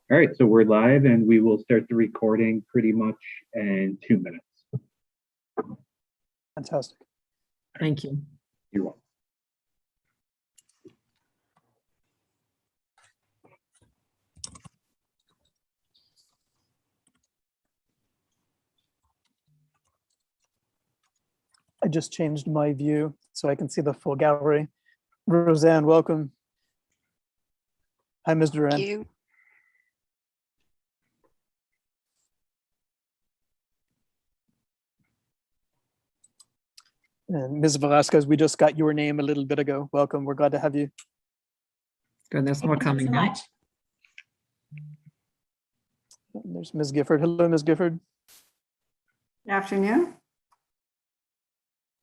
All right, so we're live and we will start the recording pretty much in 2 minutes. Fantastic. Thank you. You're welcome. I just changed my view so I can see the full gallery. Roseanne, welcome. Hi, Ms. Duran. Thank you. And Ms. Velasquez, we just got your name a little bit ago. Welcome. We're glad to have you. Good, there's more coming so now. much. And there's Ms. Gifford. Hello, Ms. Gifford. Good afternoon.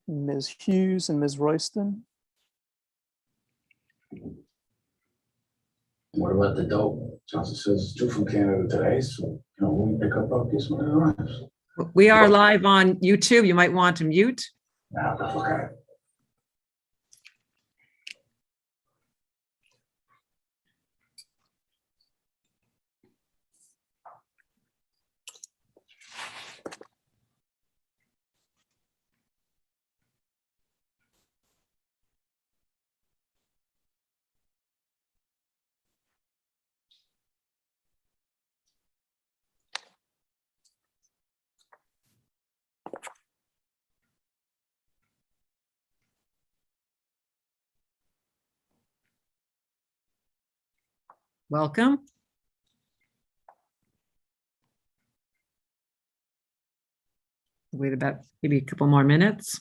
Ms. Hughes and Ms. Royston. What about the dope? Johnson says it's 2 from Canada today, so we pick up our piece when it arrives. We are live on YouTube. You might want to mute. Now, look at it. Welcome. Wait about maybe a couple more minutes.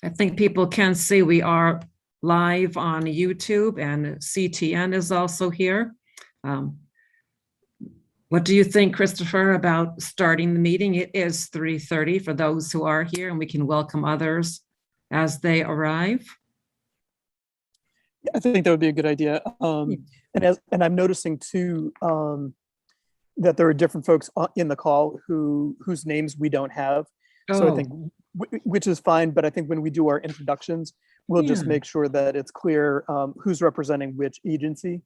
I think people can see we are live on YouTube and CTN is also here. What do you think, Christopher, about starting the meeting? It is 3:30 for those who are here, and we can welcome others as they arrive. I think that would be a good idea. And I'm noticing too that there are different folks in the call whose names we don't have. So I think, which is fine, but I think when we do our introductions, we'll just Yeah. make sure that it's clear who's representing which agency,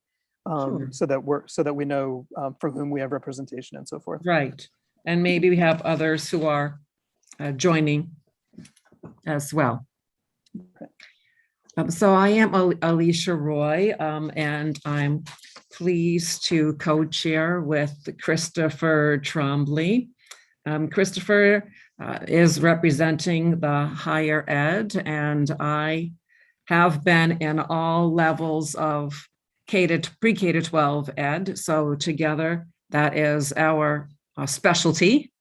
Sure. so that we know from whom we have representation and so forth. Right. And maybe we have others who are joining as well. So I am Alicia Roy, and I'm pleased to co-chair with Christopher Trombley. Christopher is representing the higher ed, and I have been in all levels of pre-K to 12 ed. So together, that is our specialty.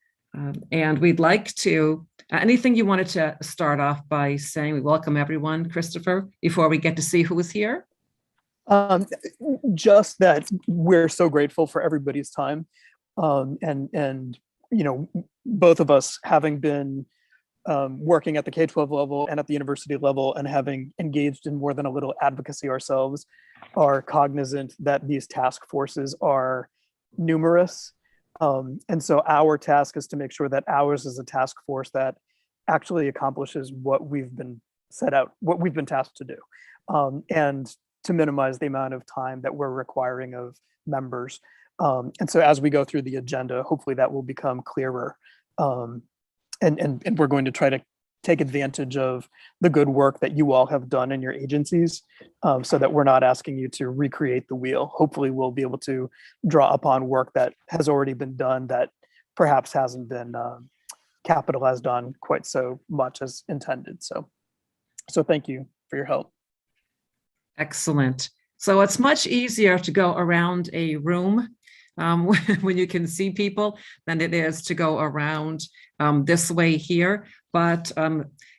And we'd like to, anything you wanted to start off by saying? We welcome everyone, Christopher, before we get to see who is here. Just that we're so grateful for everybody's time, and both of us having been working at the K-12 level and at the university level and having engaged in more than a little advocacy ourselves, are cognizant that these task forces are numerous. And so our task is to make sure that ours is a task force that actually accomplishes what we've been what we've been tasked to do, and to minimize the amount of time that we're requiring of members. And so as we go through the agenda, hopefully that will become clearer. And we're going to try to take advantage of the good work that you all have done in your agencies, so that we're not asking you to recreate the wheel. Hopefully we'll be able to draw upon work that has already been done that perhaps hasn't been capitalized on quite so much as intended. So thank you for your help. Excellent. So it's much easier to go around a room when you can see people than it is to go around this way here. But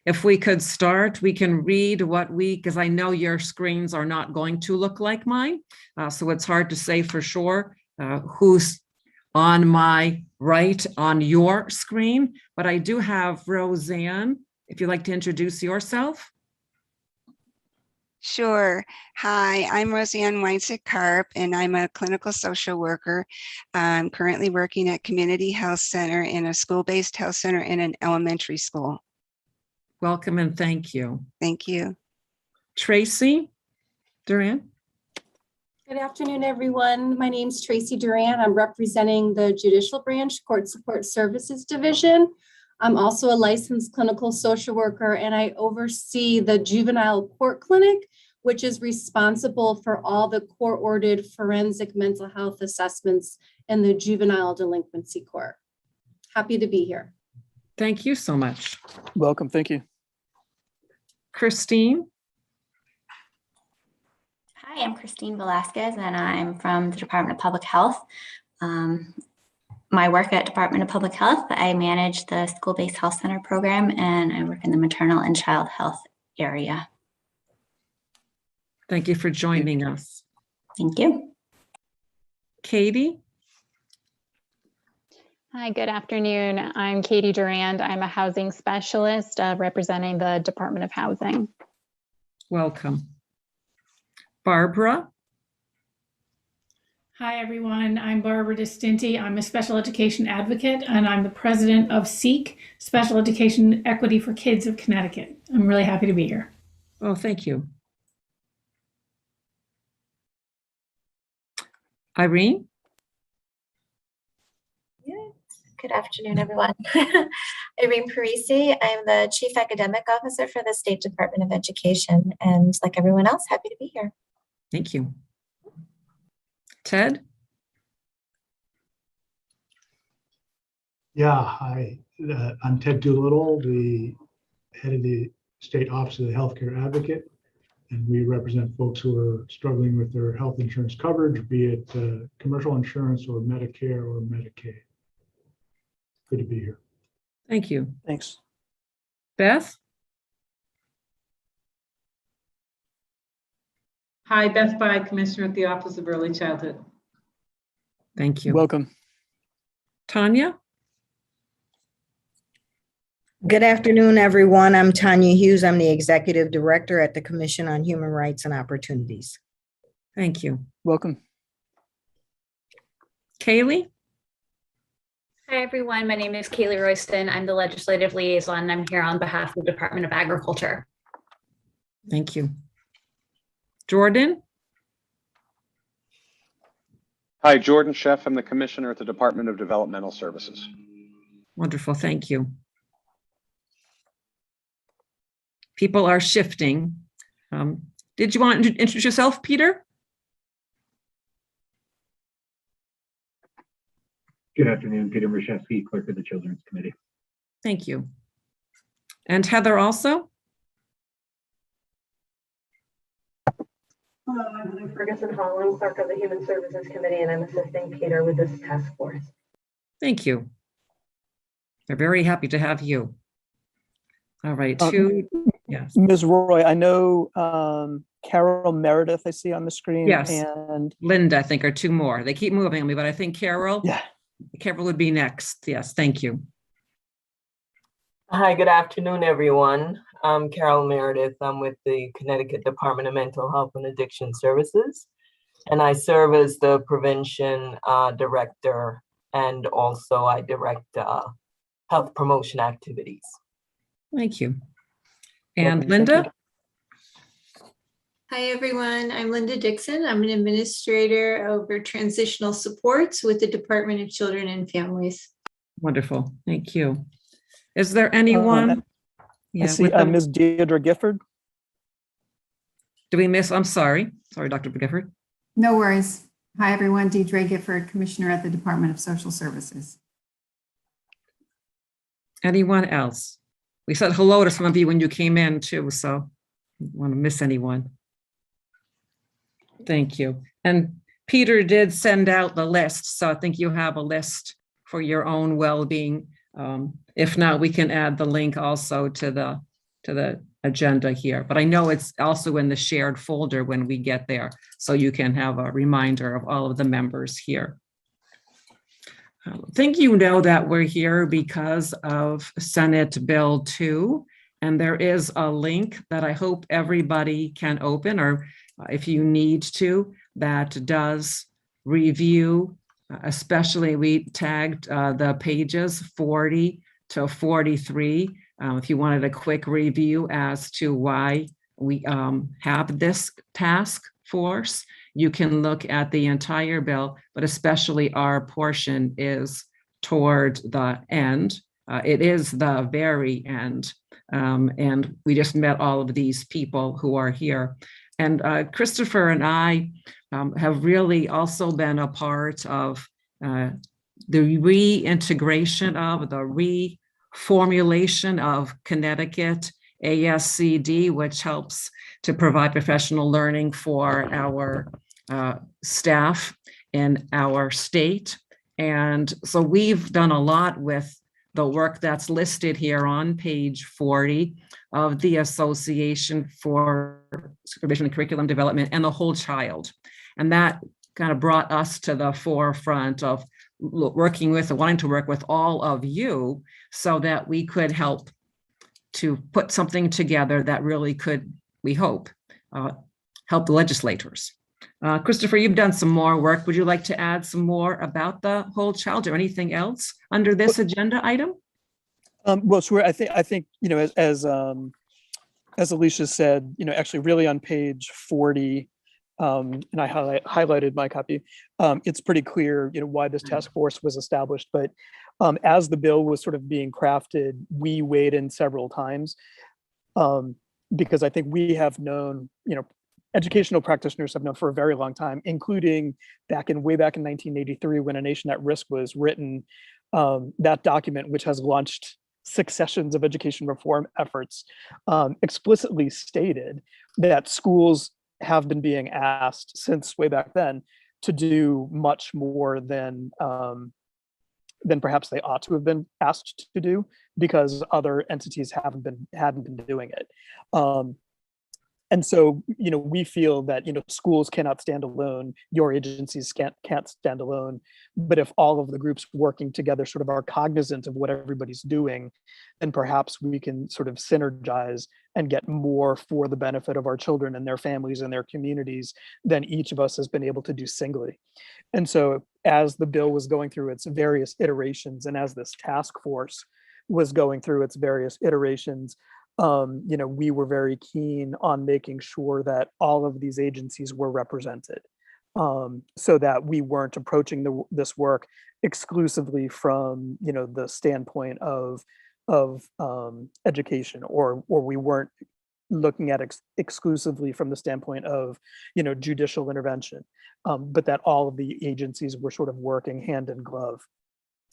if we could start, we can read because I know your screens are not going to look like mine. So it's hard to say for sure who's on my right on your screen. But I do have Roseanne, if you'd like to introduce yourself. Sure. Hi, I'm Roseanne Weinsick-Karp, and I'm a clinical social worker. I'm currently working at Community Health Center in a school-based health center in an elementary school. Welcome and thank you. Thank you. Tracy Duran. Good afternoon, everyone. My name is Tracy Duran. I'm representing the Judicial Branch Court Support Services Division. I'm also a licensed clinical social worker, and I oversee the Juvenile Court Clinic, which is responsible for all the court-ordered forensic mental health assessments in the Juvenile Delinquency Court. Happy to be here. Thank you so much. Welcome. Thank you. Christine. Hi, I'm Christine Velasquez, and I'm from the Department of Public Health. My work at Department of Public Health, I manage the school-based health center program, and I work in the maternal and child health area. Thank you for joining us. Thank you. Katie. Hi, good afternoon. I'm Katie Durand. I'm a housing specialist representing the Department of Housing. Welcome. Barbara. Hi, everyone. I'm Barbara DeStinti. I'm a special education advocate, and I'm the president of SEEK, Special Education Equity for Kids of Connecticut. I'm really happy to be here. Oh, thank you. Irene. Good afternoon, everyone. Irene Parisi. I'm the Chief Academic Officer for the State Department of Education, and like everyone else, happy to be here. Thank you. Ted? Yeah, hi. I'm Ted Doolittle, the head of the State Office of the Healthcare Advocate, and we represent folks who are struggling with their health insurance coverage, be it commercial insurance or Medicare or Medicaid. Good to be here. Thank you. Thanks. Beth? Hi, Beth By, Commissioner at the Office of Early Childhood. Thank you. Welcome. Tanya? Good afternoon, everyone. I'm Tanya Hughes. I'm the Executive Director at the Commission on Human Rights and Opportunities. Thank you. Welcome. Kaylee? Hi, everyone. My name is Kaylee Royston. I'm the Legislative Liaison, and I'm here on behalf of the Department of Agriculture. Thank you. Jordan? Hi, Jordan Sheff. I'm the Commissioner at the Department of Developmental Services. Wonderful. Thank you. People are shifting. Did you want to introduce yourself, Peter? Good afternoon, Peter Mrszewski, Clerk of the Children's Committee. Thank you. And Heather also? Hello, I'm Heather Ferguson Holland, Clerk of the Human Services Committee, and I'm assisting Peter with this task force. Thank you. We're very happy to have you. All right, yes. Ms. Roy, I know Carol Meredith I see on the screen. Yes, and Linda, I think, are two more. They keep moving on me, but I think Carol. Yeah. Carol would be next. Yes, thank you. Hi, good afternoon, everyone. I'm Carol Meredith. I'm with the Connecticut Department of Mental Health and Addiction Services, and I serve as the prevention director, and also I direct health promotion activities. Thank you. And Welcome. Thank you. Linda? Hi, everyone. I'm Linda Dixon. I'm an administrator over transitional supports with the Department of Children and Families. Wonderful. Thank you. Is there anyone? I see Ms. Deirdre Gifford. Do we miss? I'm sorry. Sorry, Dr. Gifford. No worries. Hi, everyone. Deidre Gifford, Commissioner at the Department of Social Services. Anyone else? We said hello to some of you when you came in too, so don't want to miss anyone. Thank you. And Peter did send out the list, so I think you have a list for your own well-being. If not, we can add the link also to the agenda here, but I know it's also in the shared folder when we get there, so you can have a reminder of all of the members here. I think you know that we're here because of Senate Bill 2, and there is a link that I hope everybody can open, or if you need to, that does review, especially we tagged the pages 40 to 43. If you wanted a quick review as to why we have this task force, you can look at the entire bill, but especially our portion is toward the end. It is the very end. And we just met all of these people who are here. And Christopher and I have really also been a part of the reintegration of, the reformulation of Connecticut ASCD, which helps to provide professional learning for our staff in our state. And so we've done a lot with the work that's listed here on page 40 of the Association for Supervision and Curriculum Development and the Whole Child. And that kind of brought us to the forefront of working with, wanting to work with all of you so that we could help to put something together that really could, we hope, help the legislators. Christopher, you've done some more work. Would you like to add some more about the Whole Child or anything else under this agenda item? Well, sure. I think you know, as Alicia said, you know, actually, really on page 40, and I highlighted my copy. It's pretty clear, you know, why this task force was established. But as the bill was sort of being crafted, we weighed in several times because I think we have known, you know, educational practitioners have known for a very long time, including way back in 1983 when A Nation at Risk was written. That document, which has launched successions of education reform efforts, explicitly stated that schools have been being asked since way back then to do much more than perhaps they ought to have been asked to do because other entities hadn't been doing it. And so, you know, we feel that, you know, schools cannot stand alone, your agencies can't stand alone. But if all of the groups working together sort of are cognizant of what everybody's doing, then perhaps we can sort of synergize and get more for the benefit of our children and their families and their communities than each of us has been able to do singly. And so as the bill was going through its various iterations and as this task force was going through its various iterations, you know, we were very keen on making sure that all of these agencies were represented, so that we weren't approaching this work exclusively from, you know, the standpoint of education, or we weren't looking at exclusively from the standpoint of, you know, judicial intervention, but that all of the agencies were sort of working hand in glove.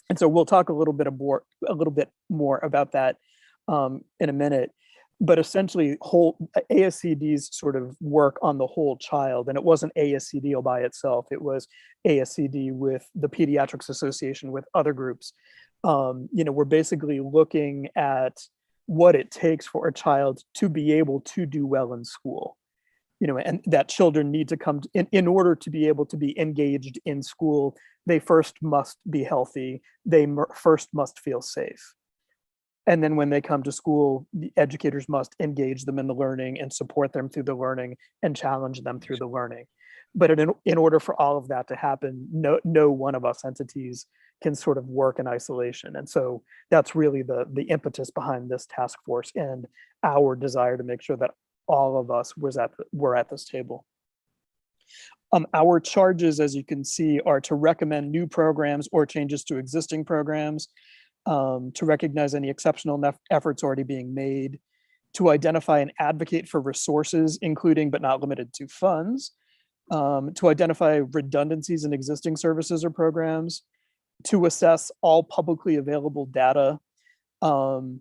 And so we'll talk a little bit more about that in a minute, but essentially ASCD's sort of work on the whole child, and it wasn't ASCD all by itself, it was ASCD with the Pediatrics Association, with other groups. You know, we're basically looking at what it takes for a child to be able to do well in school, you know, and that children need to come in order to be able to be engaged in school. They first must be healthy. They first must feel safe. And then when they come to school, the educators must engage them in the learning and support them through the learning and challenge them through the learning. But in order for all of that to happen, no one of us entities can sort of work in isolation. And so that's really the impetus behind this task force and our desire to make sure that all of us were at this table. Our charges, as you can see, are to recommend new programs or changes to existing programs, to recognize any exceptional efforts already being made, to identify and advocate for resources, including but not limited to funds, to identify redundancies in existing services or programs, to assess all publicly available data, and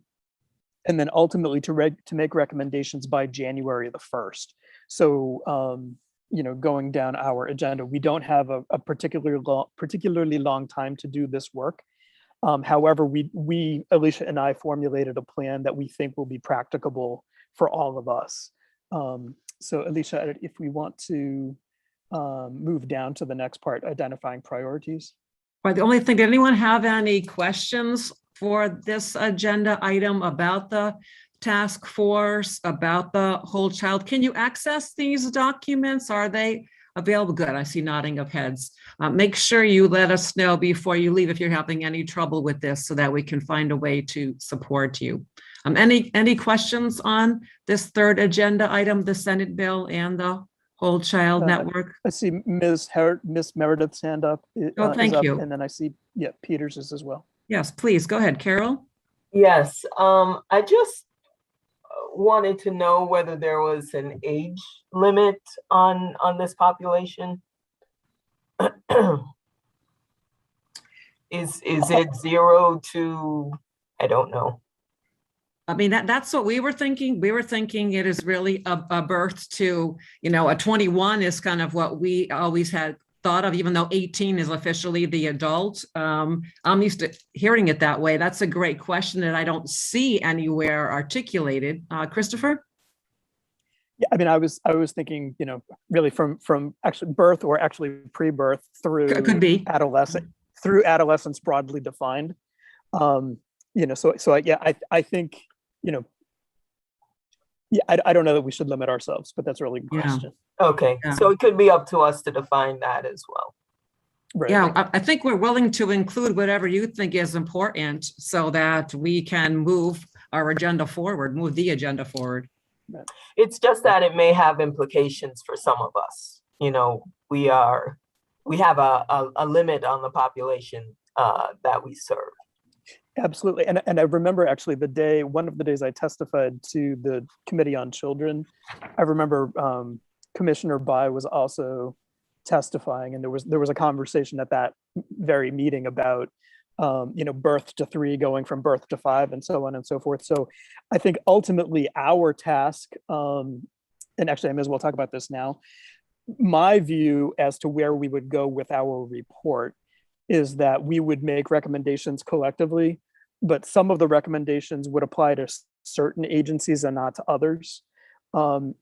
then ultimately to make recommendations by January the 1st. So, going down our agenda, we don't have a particularly long time to do this work. However, Alicia and I formulated a plan that we think will be practicable for all of us. So Alicia, if we want to move down to the next part, identifying priorities. Right, the only thing, did anyone have any questions for this agenda item about the task force, about the whole child? Can you access these documents? Are they available? Good, I see nodding of heads. Make sure you let us know before you leave if you're having any trouble with this so that we can find a way to support you. Any questions on this third agenda item, the Senate bill and the Whole Child Network? I see Miss Meredith's hand up. Oh, thank you. And then I see, Peters is as well. Yes, please, go ahead, Carol. Yes, I just wanted to know whether there was an age limit on this population. Is it 0 to, I don't know. I mean, that's what we were thinking. We were thinking it is really a birth to, a 21 is kind of what we always had thought of, even though 18 is officially the adult. I'm used to hearing it that way. That's a great question that I don't see anywhere articulated. Christopher? Yeah, I mean, I was thinking, really from actually birth or actually pre-birth through could be adolescence broadly defined. I think, I don't know that we should limit ourselves, but that's a really good question. Okay, so it could be up to us to define that as well. Right. Yeah, I think we're willing to include whatever you think is important so that we can move our agenda forward, move the agenda forward. It's just that it may have implications for some of us. We have a limit on the population that we serve. Absolutely. And I remember actually one of the days I testified to the Committee on Children, I remember Commissioner Bai was also testifying, and there was a conversation at that very meeting about birth to 3 going from birth to 5 and so on and so forth. So I think ultimately our task, and actually I may as well talk about this now, my view as to where we would go with our report is that we would make recommendations collectively, but some of the recommendations would apply to certain agencies and not to others. And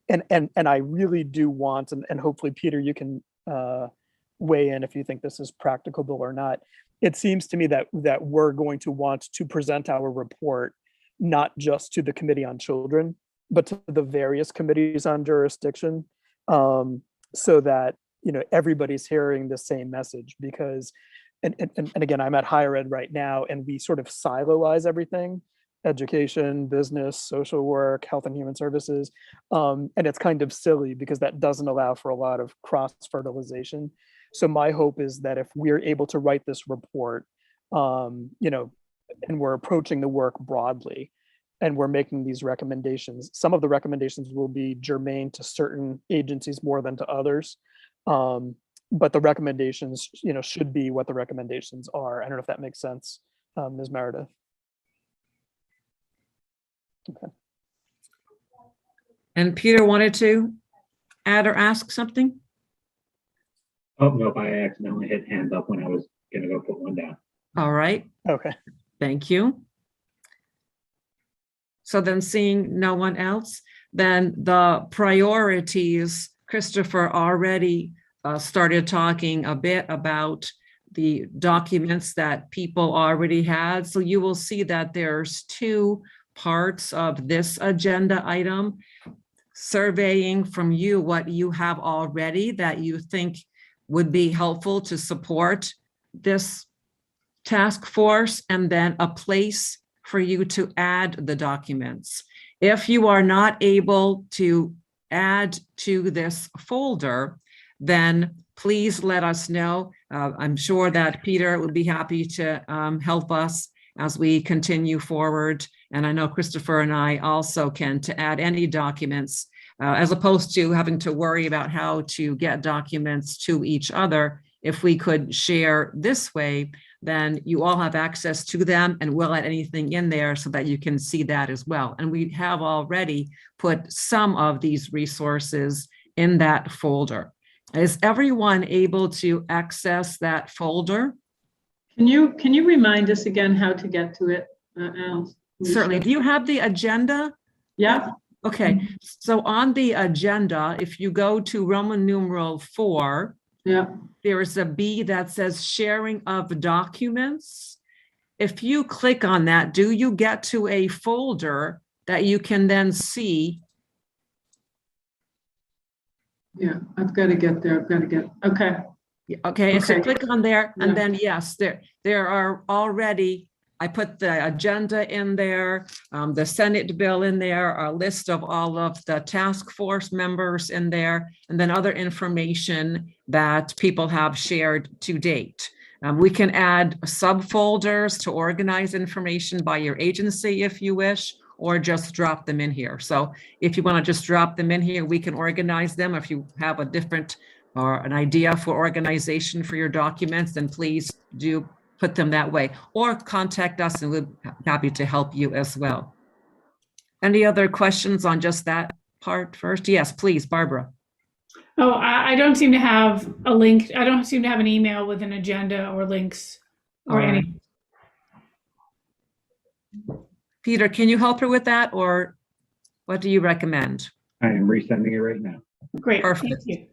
I really do want, and hopefully Peter, you can weigh in if you think this is practicable or not. It seems to me that we're going to want to present our report not just to the Committee on Children, but to the various committees on jurisdiction, so that everybody's hearing the same message. Because and again, I'm at higher ed right now, and we sort of siloize everything: education, business, social work, health and human services. And it's kind of silly because that doesn't allow for a lot of cross-fertilization. So my hope is that if we're able to write this report, and we're approaching the work broadly, and we're making these recommendations, some of the recommendations will be germane to certain agencies more than to others. But the recommendations, should be what the recommendations are. I don't know if that makes sense, Ms. Meredith. Okay. And Peter wanted to add or ask something? Oh, nope, I accidentally hit hand up when I was gonna go put one down. All right. Okay. Thank you. So then, seeing no one else, then the priorities, Christopher already started talking a bit about the documents that people already had. So you will see that there's two parts of this agenda item. Surveying from you what you have already that you think would be helpful to support this task force, and then a place for you to add the documents. If you are not able to add to this folder, then please let us know. I'm sure that Peter would be happy to help us as we continue forward. And I know Christopher and I also can, to add any documents, as opposed to having to worry about how to get documents to each other. If we could share this way, then you all have access to them, and we'll add anything in there so that you can see that as well. And we have already put some of these resources in that folder. Is everyone able to access that folder? Can you remind us again how to get to it, Al? Certainly. Do you have the agenda? Yeah. Okay. So on the agenda, if you go to Roman numeral 4, yeah, there is a B that says sharing of documents. If you click on that, do you get to a folder that you can then see? Yeah, I've got to get there. Okay. Okay, so Okay. click on there, and Yeah. then yes, there are already, I put the agenda in there, the Senate bill in there, a list of all of the task force members in there, and then other information that people have shared to date. We can add subfolders to organize information by your agency if you wish, or just drop them in here. So if you want to just drop them in here, we can organize them. If you have a different or an idea for organization for your documents, then please do put them that way, or contact us and we'll be happy to help you as well. Any other questions on just that part first? Yes, please, Barbara. Oh, I don't seem to have a link. I don't seem to have an email with an agenda or links or All right. anything. Peter, can you help her with that, or what do you recommend? I am resending it right now. Great, Perfect. thank you.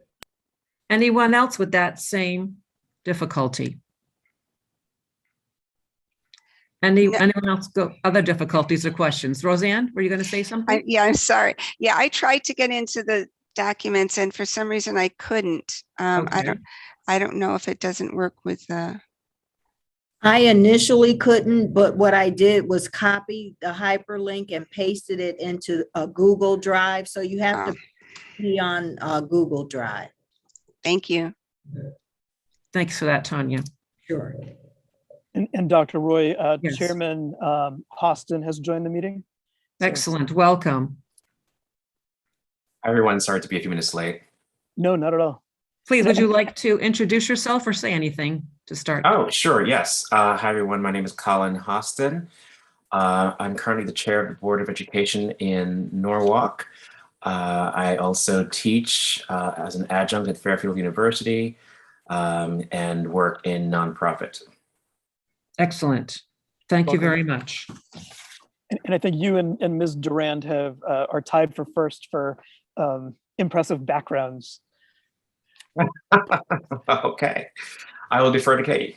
Anyone else with that same difficulty? Anyone else go other difficulties or questions? Roseanne, were you going to say something? Yeah, I'm sorry. Yeah, I tried to get into the documents and for some reason I couldn't. Okay. I don't know if it doesn't work with I initially couldn't, but what I did was copy the hyperlink and pasted it into a Google Drive. So you have to be on Google Drive. Thank you. Thanks for that, Tanya. Sure. And Dr. Roy, Yes. Chairman Hostin has joined the meeting. Excellent. Welcome. Hi, everyone. Sorry to be a few minutes late. No, not at all. Please, would you like to introduce yourself or say anything to start? Oh, sure. Yes. Hi, everyone. My name is Colin Hostin. I'm currently the chair of the Board of Education in Norwalk. I also teach as an adjunct at Fairfield University and work in nonprofit. Excellent. Thank you Welcome. very much. And I think you and Ms. Durand are tied for first for impressive backgrounds. Okay. I will defer to Katie.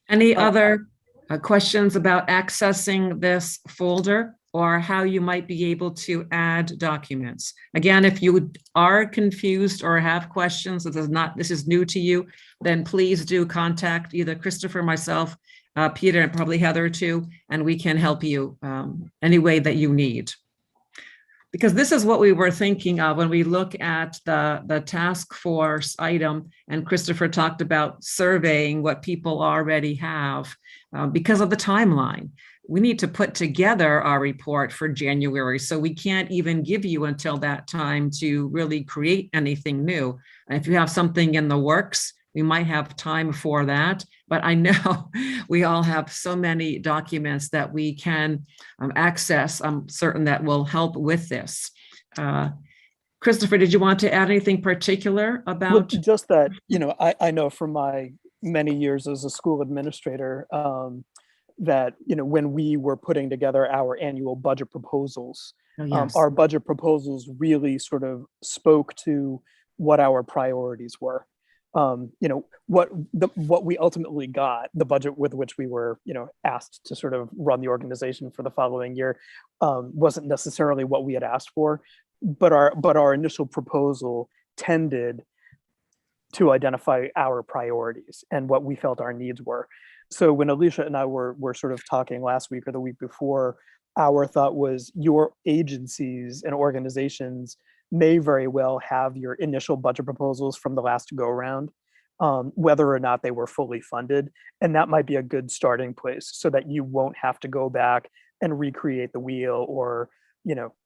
Any other questions about accessing this folder or how you might be able to add documents? Again, if you are confused or have questions, this is new to you, then please do contact either Christopher, myself, Peter, and probably Heather too, and we can help you any way that you need. Because this is what we were thinking of when we look at the task force item, and Christopher talked about surveying what people already have. Because of the timeline, we need to put together our report for January, so we can't even give you until that time to really create anything new. And if you have something in the works, we might have time for that, but I know we all have so many documents that we can access. I'm certain that will help with this. Christopher, did you want to add anything particular about? Well, just that, I know from my many years as a school administrator that, when we were putting together our annual budget proposals, Oh, yes. our budget proposals really sort of spoke to what our priorities were. What we ultimately got, the budget with which we were, asked to sort of run the organization for the following year, wasn't necessarily what we had asked for, but our initial proposal tended to identify our priorities and what we felt our needs were. So when Alicia and I were sort of talking last week or the week before, our thought was your agencies and organizations may very well have your initial budget proposals from the last go around, whether or not they were fully funded. And that might be a good starting place so that you won't have to go back and recreate the wheel or,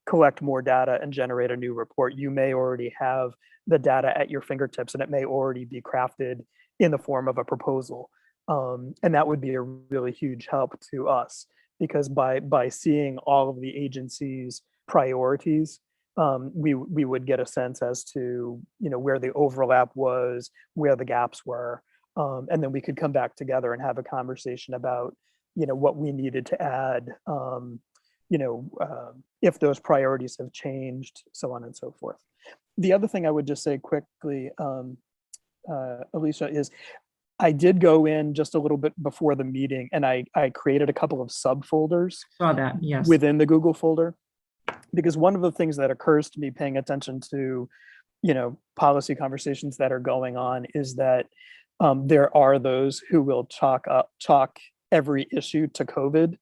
collect more data and generate a new report. You may already have the data at your fingertips and it may already be crafted in the form of a proposal. And that would be a really huge help to us because by seeing all of the agencies' priorities, we would get a sense as to where the overlap was, where the gaps were, and then we could come back together and have a conversation about what we needed to add, if those priorities have changed, so on and so forth. The other thing I would just say quickly, Alicia, is I did go in just a little bit before the meeting and I created a couple of subfolders. Saw that, yes. Within the Google folder. Because one of the things that occurs to me paying attention to, policy conversations that are going on is that there are those who will chalk every issue to COVID.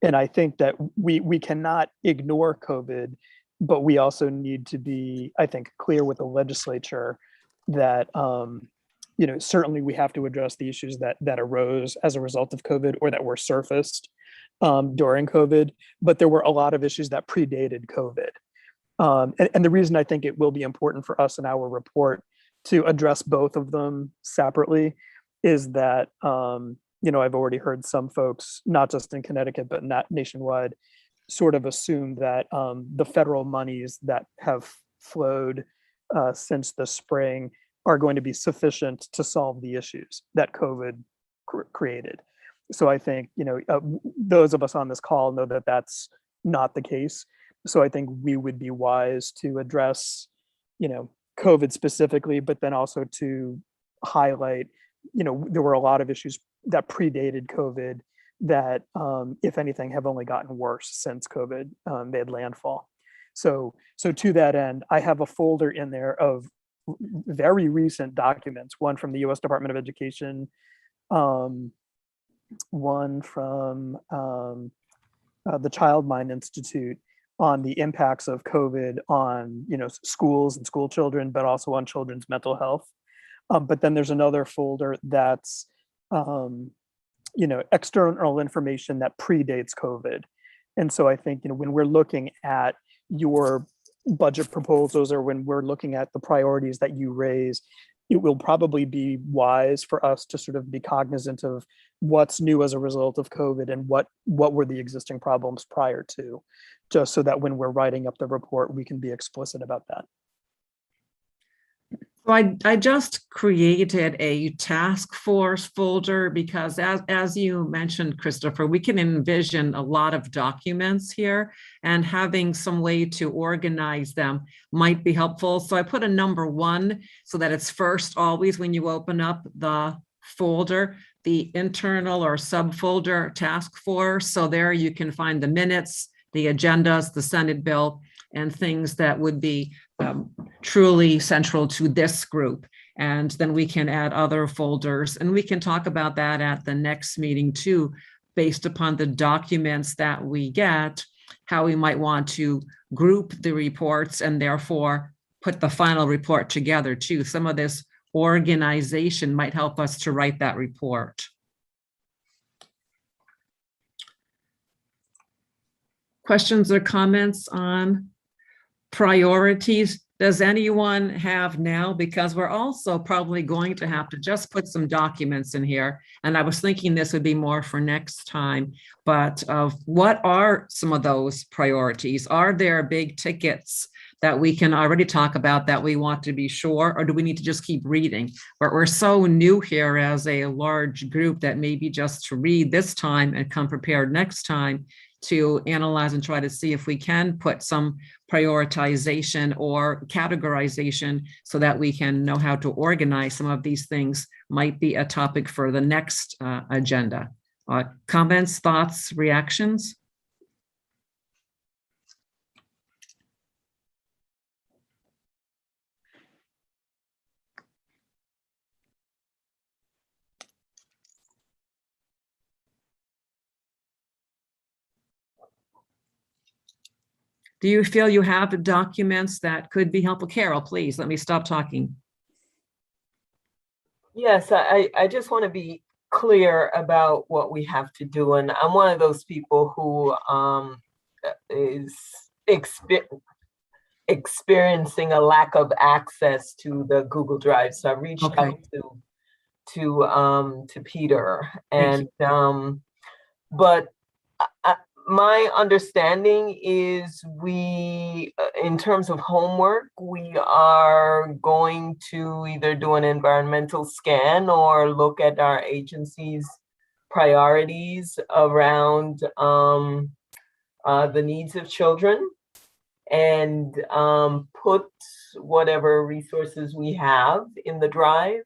And I think that we cannot ignore COVID, but we also need to be, I think, clear with the legislature that, certainly we have to address the issues that arose as a result of COVID or that were surfaced during COVID, but there were a lot of issues that predated COVID. And the reason I think it will be important for us in our report to address both of them separately is that, I've already heard some folks, not just in Connecticut, but not nationwide, sort of assume that the federal monies that have flowed since the spring are going to be sufficient to solve the issues that COVID created. So I think, those of us on this call know that that's not the case. So I think we would be wise to address, COVID specifically, but then also to highlight, there were a lot of issues that predated COVID that, if anything, have only gotten worse since COVID made landfall. So to that end, I have a folder in there of very recent documents, one from the U.S. Department of Education, one from the Child Mind Institute on the impacts of COVID on, schools and school children, but also on children's mental health. But then there's another folder that's, external information that predates COVID. And so I think, when we're looking at your budget proposals or when we're looking at the priorities that you raise, it will probably be wise for us to sort of be cognizant of what's new as a result of COVID and what were the existing problems prior to, just so that when we're writing up the report, we can be explicit about that. So I just created a task force folder because as you mentioned, Christopher, we can envision a lot of documents here and having some way to organize them might be helpful. So I put a number 1 so that it's first always when you open up the folder, the internal or subfolder task force. So there you can find the minutes, the agendas, the Senate bill, and things that would be truly central to this group. And then we can add other folders and we can talk about that at the next meeting too, based upon the documents that we get, how we might want to group the reports and therefore put the final report together too. Some of this organization might help us to write that report. Questions or comments on priorities? Does anyone have now? Because we're also probably going to have to just put some documents in here. And I was thinking this would be more for next time, but what are some of those priorities? Are there big tickets that we can already talk about that we want to be sure, or do we need to just keep reading? But we're so new here as a large group that maybe just to read this time and come prepared next time to analyze and try to see if we can put some prioritization or categorization so that we can know how to organize some of these things might be a topic for the next agenda. Comments, thoughts, reactions? Do you feel you have documents that could be helpful? Carol, please, let me stop talking. Yes, I just want to be clear about what we have to do. And I'm one of those people who is experiencing a lack of access to the Google Drive. So I reached out to Peter, and but my understanding is we, in terms of homework, we are going to either do an environmental scan or look at our agency's priorities around the needs of children and put whatever resources we have in the drive.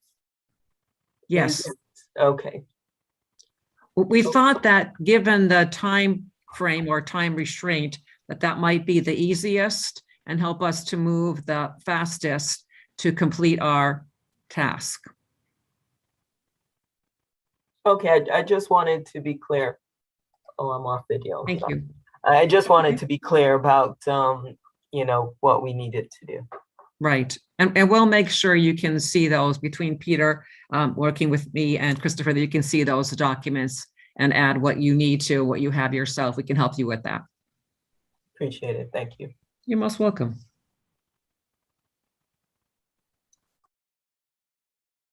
Yes. Okay. We thought that given the time frame or time restraint, that might be the easiest and help us to move the fastest to complete our task. Okay, I just wanted to be clear. Oh, I'm off video. Thank you. I just wanted to be clear about, you know, what we needed to do. Right. And we'll make sure you can see those between Peter working with me and Christopher, that you can see those documents and add what you need to, what you have yourself. We can help you with that. Appreciate it. Thank you. You're most welcome.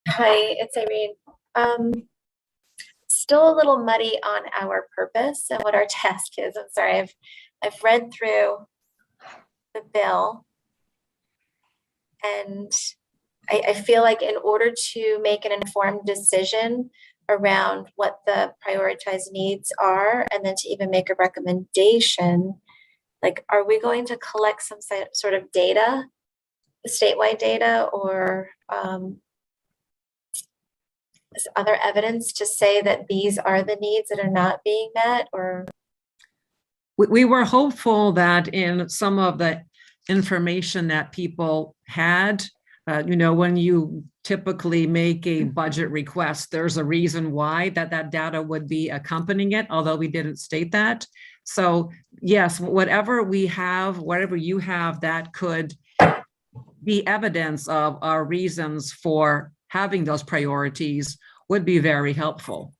Hi, it's Irene. Still a little muddy on our purpose and what our task is. I'm sorry, I've read through the bill, and I feel like in order to make an informed decision around what the prioritized needs are, and then to even make a recommendation, like, are we going to collect some sort of data, statewide data, or other evidence to say that these are the needs that are not being met? Or we were hopeful that in some of the information that people had, you know, when you typically make a budget request, there's a reason why that data would be accompanying it, although we didn't state that. So yes, whatever we have, whatever you have that could be evidence of our reasons for having those priorities would be very helpful.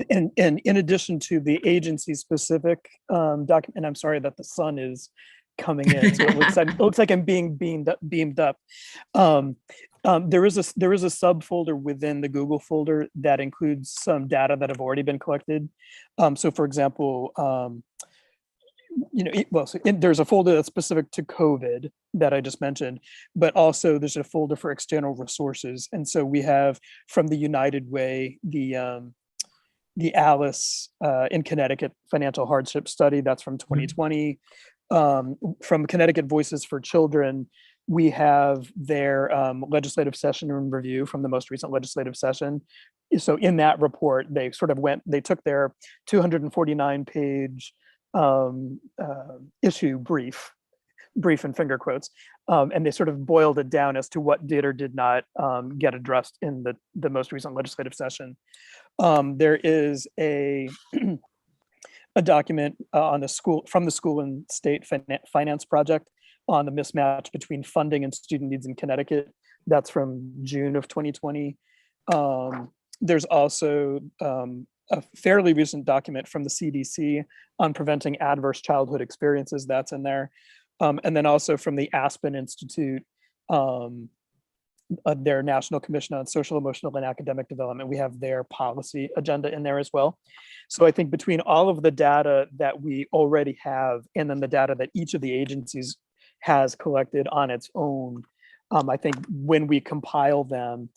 And in addition to the agency specific document, and I'm sorry that the sun is coming in, so it looks like I'm being beamed up. There is a subfolder within the Google folder that includes some data that have already been collected. So for example, you know, there's a folder that's specific to COVID that I just mentioned, but also there's a folder for external resources. And so we have from the United Way, the Alice in Connecticut financial hardship study, that's from 2020. From Connecticut Voices for Children, we have their legislative session and review from the most recent legislative session. So in that report, they took their 249-page issue brief in finger quotes, and they sort of boiled it down as to what did or did not get addressed in the most recent legislative session. There is a document from the School and State Finance Project on the mismatch between funding and student needs in Connecticut. That's from June of 2020. There's also a fairly recent document from the CDC on preventing adverse childhood experiences. That's in there. And then also from the Aspen Institute, their National Commission on Social, Emotional, and Academic Development. We have their policy agenda in there as well. So I think between all of the data that we already have, and then the data that each of the agencies has collected on its own, I think when we compile them,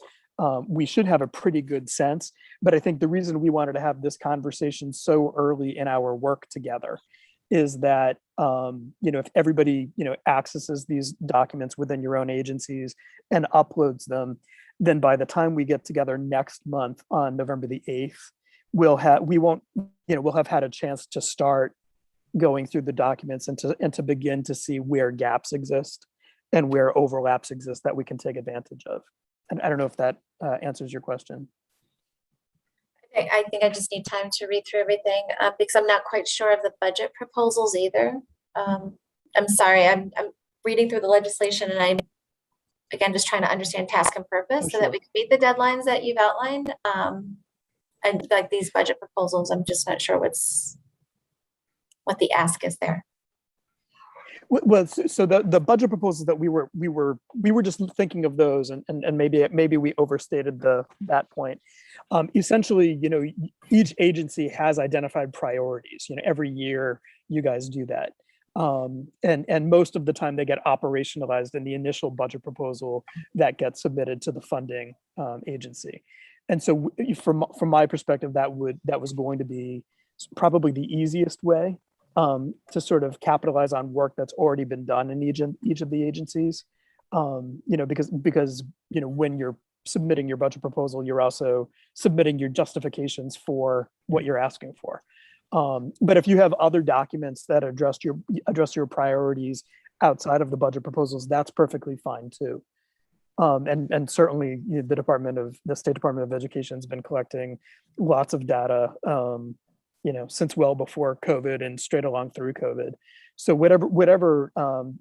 we should have a pretty good sense. But I think the reason we wanted to have this conversation so early in our work together is that, if everybody, accesses these documents within your own agencies and uploads them, then by the time we get together next month on November the 8th, we'll have had a chance to start going through the documents and to begin to see where gaps exist and where overlaps exist that we can take advantage of. And I don't know if that answers your question. I think I just need time to read through everything because I'm not quite sure of the budget proposals either. I'm sorry, I'm reading through the legislation and I'm, again, just trying to understand task and purpose so that we can meet the deadlines that you've outlined. And like these budget proposals, I'm just not sure what the ask is there. Well, so the budget proposals that we were just thinking of those, and maybe we overstated that point. Essentially, each agency has identified priorities. Every year you guys do that, and most of the time they get operationalized in the initial budget proposal that gets submitted to the funding agency. And so, from my perspective, that was going to be probably the easiest way to sort of capitalize on work that's already been done in each of the agencies, because when you're submitting your budget proposal, you're also submitting your justifications for what you're asking for. But if you have other documents that address your priorities outside of the budget proposals, that's perfectly fine too. And certainly the State Department of Education has been collecting lots of data since well before COVID and straight along through COVID. So whatever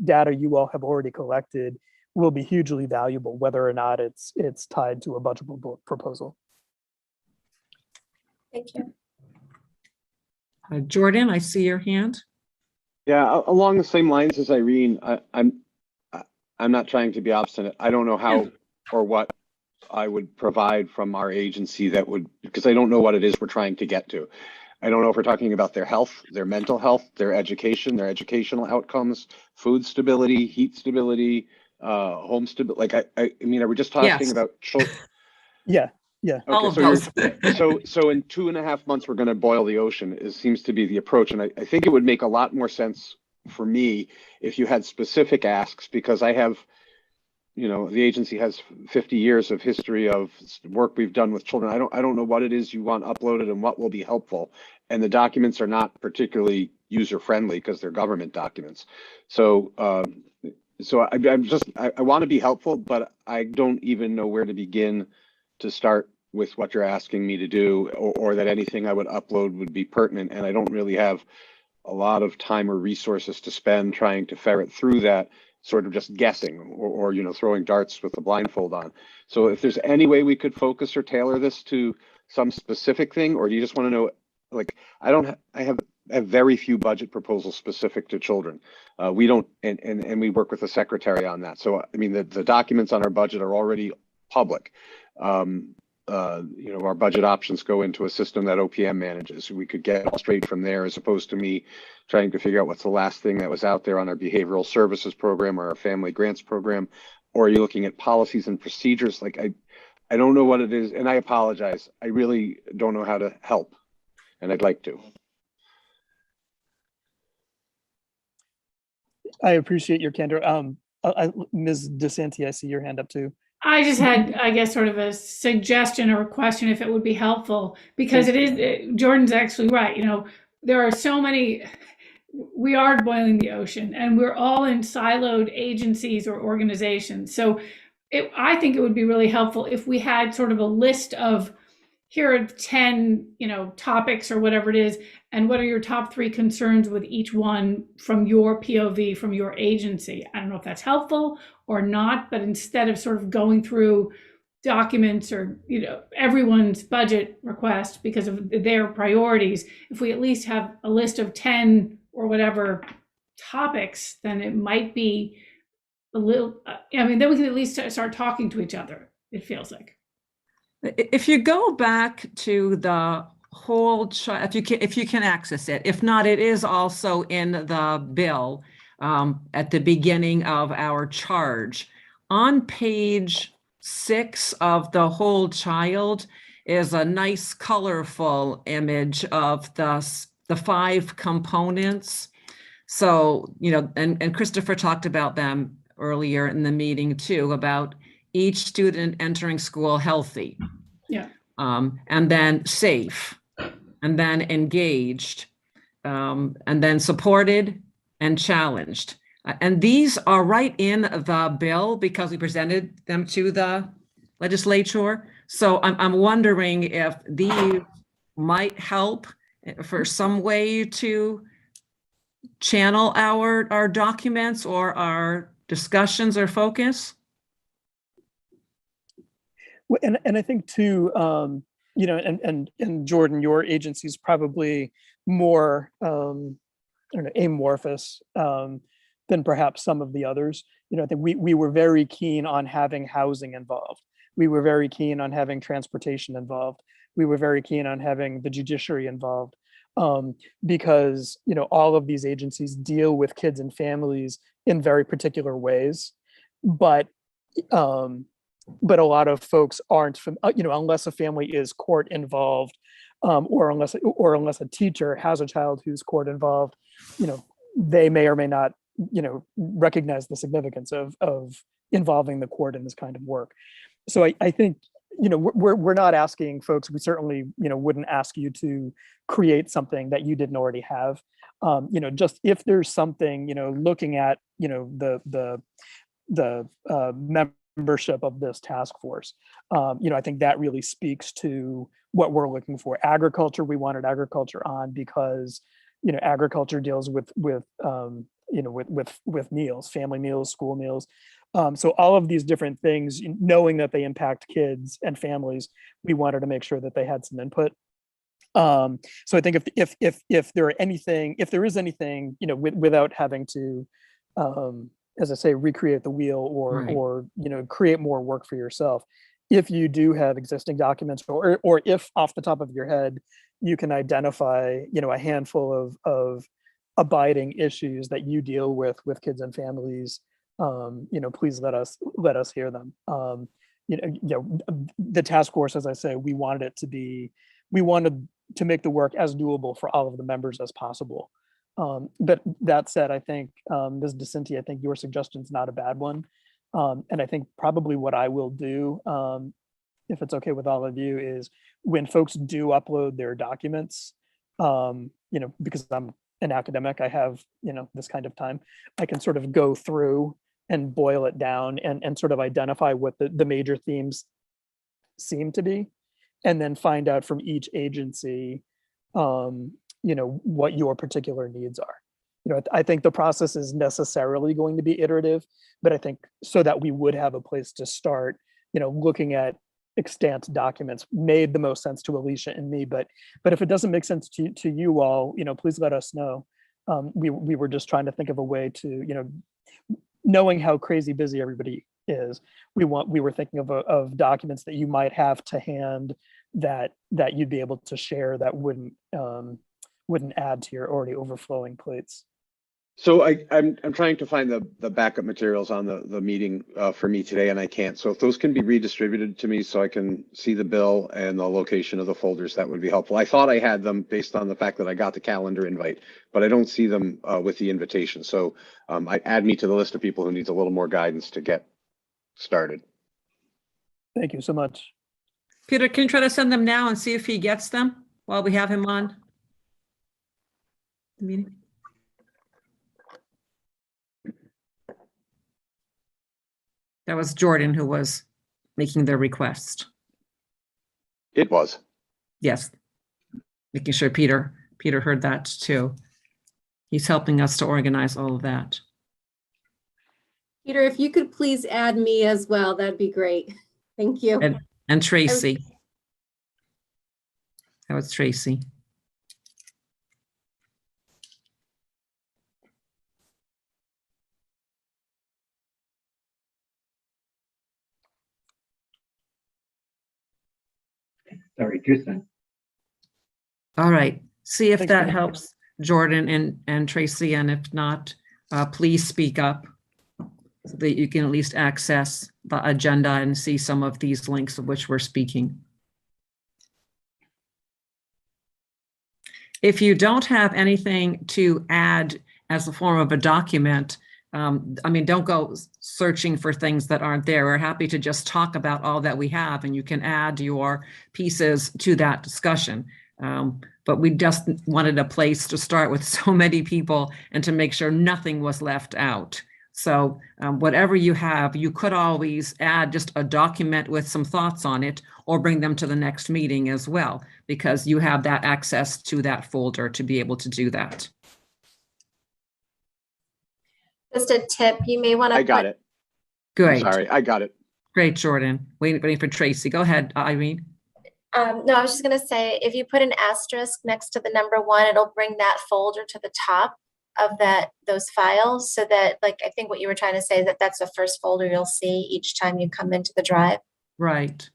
data you all have already collected will be hugely valuable, whether or not it's tied to a budget proposal. Thank you. Jordan, I see your hand. Yeah, along the same lines as Irene, I'm not trying to be obstinate. I don't know how or what I would provide from our agency that would, because I don't know what it is we're trying to get to. I don't know if we're talking about their health, their mental health, their education, their educational outcomes, food stability, heat stability, home stability. Like, I mean, are we just talking about children? Yeah. Okay, so in 2.5 months, we're going to boil the ocean. It seems to be the approach. And I think it would make a lot more sense for me if you had specific asks, because I have, the agency has 50 years of history of work we've done with children. I don't know what it is you want uploaded and what will be helpful. And the documents are not particularly user friendly because they're government documents. So I want to be helpful, but I don't even know where to begin to start with what you're asking me to do, or that anything I would upload would be pertinent. And I don't really have a lot of time or resources to spend trying to ferret through that, sort of just guessing or throwing darts with a blindfold on. So if there's any way we could focus or tailor this to some specific thing, or do you just want to know, like, I have very few budget proposals specific to children. We don't, and we work with the secretary on that. So, I mean, the documents on our budget are already public. Our budget options go into a system that OPM manages. We could get all straight from there, as opposed to me trying to figure out what's the last thing that was out there on our behavioral services program or our family grants program. Or are you looking at policies and procedures? Like, I don't know what it is, and I apologize. I really don't know how to help, and I'd like to. I appreciate your candor. Ms. DeSanti, I see your hand up too. I just had, I guess, sort of a suggestion or a question, if it would be helpful, because Jordan's actually right. There are so many, we are boiling the ocean, and we're all in siloed agencies or organizations. So I think it would be really helpful if we had sort of a list of, here are 10, topics or whatever it is, and what are your top 3 concerns with each one from your POV, from your agency. I don't know if that's helpful or not, but instead of sort of going through documents or, everyone's budget request because of their priorities, if we at least have a list of 10 or whatever topics, then it might be a little, then we can at least start talking to each other, it feels like. If you go back to the whole chart, if you can access it, if not, it is also in the bill at the beginning of our charge. On page 6 of the whole child is a nice colorful image of the 5 components. So, you know, and Christopher talked about them earlier in the meeting too, about each student entering school healthy. Yeah. And then safe, and then engaged, and then supported and challenged. And these are right in the bill because we presented them to the legislature. So I'm wondering if these might help for some way to channel our documents or our discussions or focus. And I think too, you know, and Jordan, your agency is probably more, I don't know, amorphous than perhaps some of the others. You know, I think we were very keen on having housing involved. We were very keen on having transportation involved. We were very keen on having the judiciary involved, because, you know, all of these agencies deal with kids and families in very particular ways, but a lot of folks aren't, you know, unless a family is court involved, or unless a teacher has a child who's court involved, you know, they may or may not, you know, recognize the significance of involving the court in this kind of work. So I think, you know, we're not asking folks, we certainly, you know, wouldn't ask you to create something that you didn't already have. You know, just if there's something, you know, looking at, you know, the membership of this task force, you know, I think that really speaks to what we're looking for. Agriculture, we wanted agriculture on because, you know, agriculture deals with you know, with meals, family meals, school meals. So all of these different things, knowing that they impact kids and families, we wanted to make sure that they had some input. So I think if there is anything, you know, without having to, as I say, recreate the wheel or Right. or you know, create more work for yourself. If you do have existing documents, or if off the top of your head you can identify, you know, a handful of abiding issues that you deal with kids and families, you know, please let us hear them. You know, the task force, as I say, we wanted to make the work as doable for all of the members as possible. But that said, I think, Ms. DeCinti, I think your suggestion's not a bad one. And I think probably what I will do, if it's okay with all of you, is when folks do upload their documents, you know, because I'm an academic, I have, you know, this kind of time, I can sort of go through and boil it down and sort of identify what the major themes seem to be, and then find out from each agency, you know, what your particular needs are. You know, I think the process is necessarily going to be iterative, but I think so that we would have a place to start, you know, looking at extant documents made the most sense to Alicia and me, but if it doesn't make sense to you all, you know, please let us know. We were just trying to think of a way to, you know, knowing how crazy busy everybody is, we were thinking of documents that you might have to hand that you'd be able to share that wouldn't add to your already overflowing plates. So I'm trying to find the backup materials on the meeting for me today, and I can't. So if those can be redistributed to me so I can see the bill and the location of the folders, that would be helpful. I thought I had them based on the fact that I got the calendar invite, but I don't see them with the invitation. So I add me to the list of people who needs a little more guidance to get started. Thank you so much. Peter, can you try to send them now and see if he gets them while we have him on the meeting? That was Jordan who was making the request. It was. Yes. Making sure Peter heard that too. He's helping us to organize all of that. Peter, if you could please add me as well, that'd be great. Thank you. And Tracy. That was Tracy. Sorry, Tristan. All right. See if Thanks, that Peter. helps Jordan and Tracy, and if not, please speak up. so that you can at least access the agenda and see some of these links of which we're speaking. If you don't have anything to add as a form of a document, I mean, don't go searching for things that aren't there. We're happy to just talk about all that we have, and you can add your pieces to that discussion. But we just wanted a place to start with so many people and to make sure nothing was left out. So whatever you have, you could always add just a document with some thoughts on it, or bring them to the next meeting as well, because you have that access to that folder to be able to do that. Just a tip, you may want to. I got it. Great. Sorry, I got it. Great, Jordan. Waiting for Tracy. Go ahead, Irene. No, I was just going to say, if you put an asterisk next to the number 1, it'll bring that folder to the top of those files, so that, like, I think what you were trying to say, that that's the first folder you'll see each time you come into the drive. Right.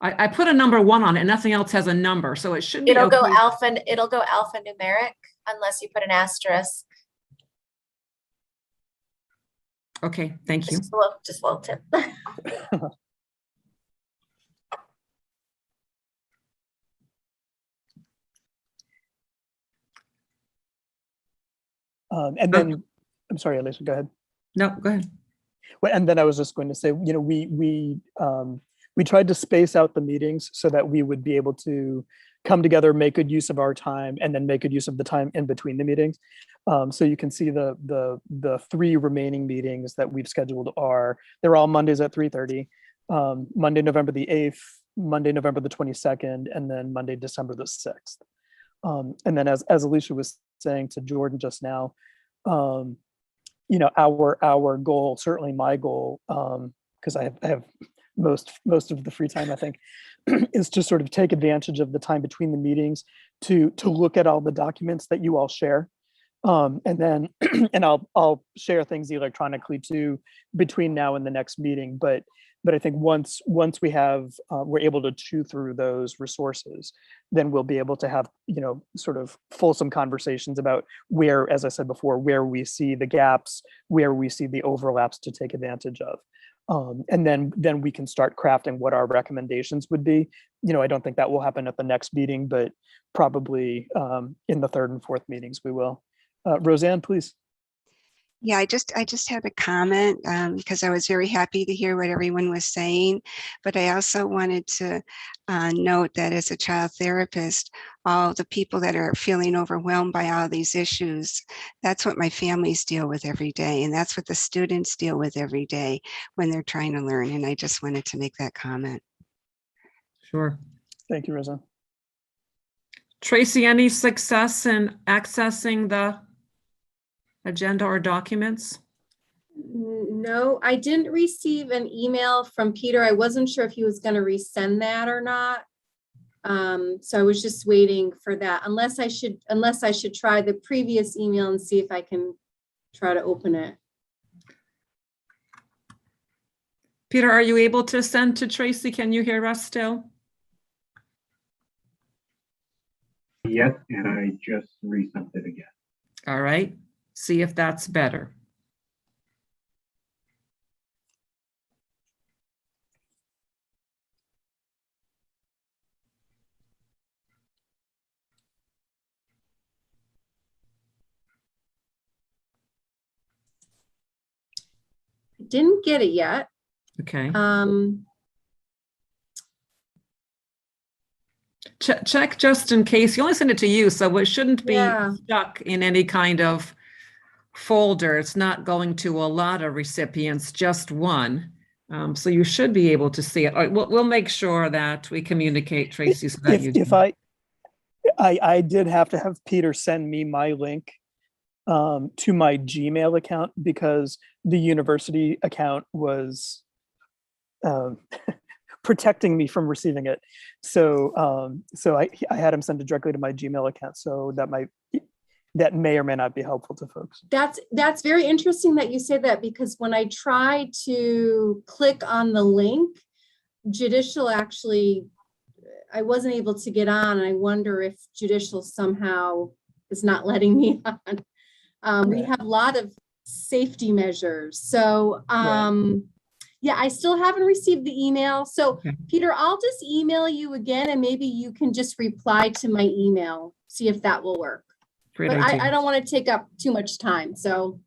I put a number 1 on it. Nothing else has a number, so it should be. It'll okay. go alphanumeric unless you put an asterisk. Okay, thank you. Just a little tip. And then, I'm sorry, Alicia, go ahead. No, go ahead. Well, and then I was just going to say, you know, we tried to space out the meetings so that we would be able to come together, make good use of our time, and then make good use of the time in between the meetings. So you can see the 3 remaining meetings that we've scheduled they're all Mondays at 3:30, Monday, November the 8th, Monday, November the 22nd, and then Monday, December the 6th. And then as Alicia was saying to Jordan just now, you know, our goal, certainly my goal, because I have most of the free time, I think, is to sort of take advantage of the time between the meetings to look at all the documents that you all share. And then, and I'll share things electronically too between now and the next meeting. But I think once we have, we're able to chew through those resources, then we'll be able to have, you know, sort of fulsome conversations about where, as I said before, where we see the gaps, where we see the overlaps to take advantage of. And then we can start crafting what our recommendations would be. You know, I don't think that will happen at the next meeting, but probably in the 3rd and 4th meetings we will. Roseanne, please. Yeah, I just had a comment because I was very happy to hear what everyone was saying, but I also wanted to note that as a child therapist, all the people that are feeling overwhelmed by all these issues, that's what my families deal with every day, and that's what the students deal with every day when they're trying to learn. And I just wanted to make that comment. Sure. Thank you, Roseanne. Tracy, any success in accessing the agenda or documents? No, I didn't receive an email from Peter. I wasn't sure if he was going to resend that or not. So I was just waiting for that, unless I should try the previous email and see if I can try to open it. Peter, are you able to send to Tracy? Can you hear us still? Yes, and I just resent it again. All right. See if that's better. I didn't get it yet. Okay. Check just in case. You only send it to you, so it shouldn't be stuck in any kind of folder. It's not going to a lot of recipients, just one. So you should be able to see it. We'll make sure that we communicate, Tracy, so that if I did have to have Peter send me my link to my Gmail account because the university account was protecting me from receiving it. So I had him send it directly to my Gmail account. So that may or may not be helpful to folks. That's very interesting that you say that, because when I tried to click on the link, Judicial actually, I wasn't able to get on. And I wonder if Judicial somehow is not letting me on. We have a lot of safety measures. So, yeah, I still haven't received the email. So Peter, I'll just email you again and maybe you can just reply to my email, see if that will work. Great But idea. I don't want to take up too much time. So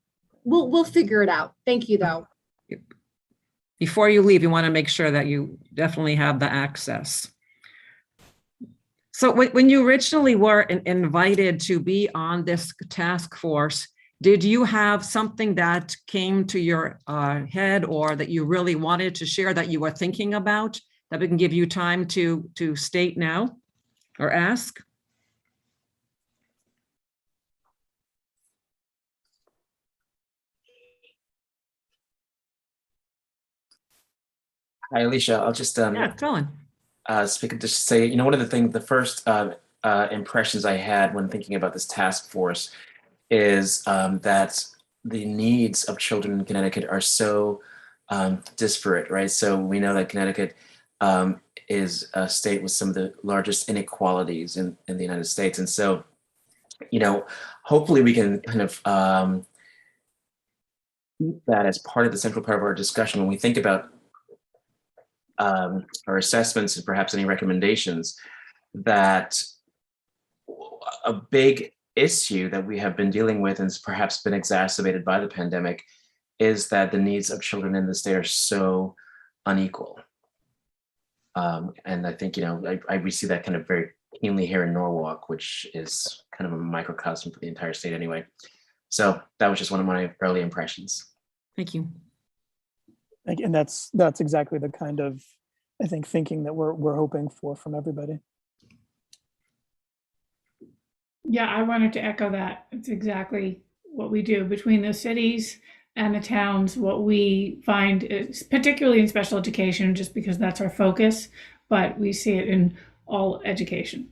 we'll figure it out. Thank you though. Before you leave, you want to make sure that you definitely have the access. So when you originally were invited to be on this task force, did you have something that came to your head or that you really wanted to share that you were thinking about that we can give you time to state now or ask? Hi, Alicia. I'll just Yeah, go on. speak just say, you know, one of the things, the first impressions I had when thinking about this task force is that the needs of children in Connecticut are so disparate, right? So we know that Connecticut is a state with some of the largest inequalities in the United States. And so, you know, hopefully we can kind of keep that as part of the central part of our discussion when we think about our assessments and perhaps any recommendations, that a big issue that we have been dealing with and has perhaps been exacerbated by the pandemic is that the needs of children in the state are so unequal. And I think, you know, we see that kind of very keenly here in Norwalk, which is kind of a microcosm for the entire state anyway. So that was just one of my early impressions. Thank you. And that's exactly the kind of, I think, thinking that we're hoping for from everybody. Yeah, I wanted to echo that. It's exactly what we do between the cities and the towns. What we find is, particularly in special education, just because that's our focus, but we see it in all education.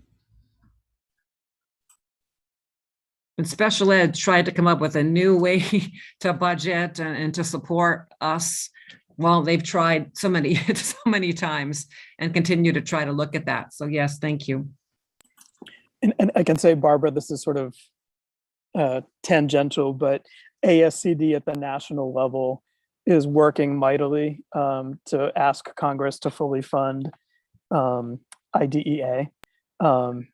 And special ed tried to come up with a new way to budget and to support us. Well, they've tried so many times and continue to try to look at that. So yes, thank you. And I can say, Barbara, this is sort of tangential, but ASCD at the national level is working mightily to ask Congress to fully fund IDEA. And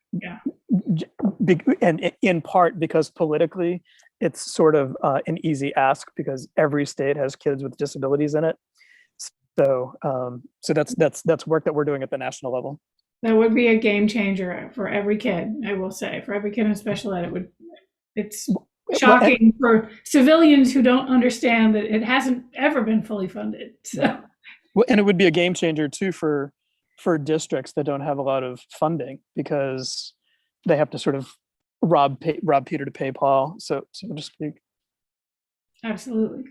in part because politically, it's sort of an easy ask because every state has kids with disabilities in it. So that's work that we're doing at the national level. That would be a game changer for every kid, I will say. For every kid in special ed, it's shocking for civilians who don't understand that it hasn't ever been fully funded. So. Well, and it would be a game changer too for districts that don't have a lot of funding because they have to sort of rob Peter to pay Paul, so to speak. Absolutely.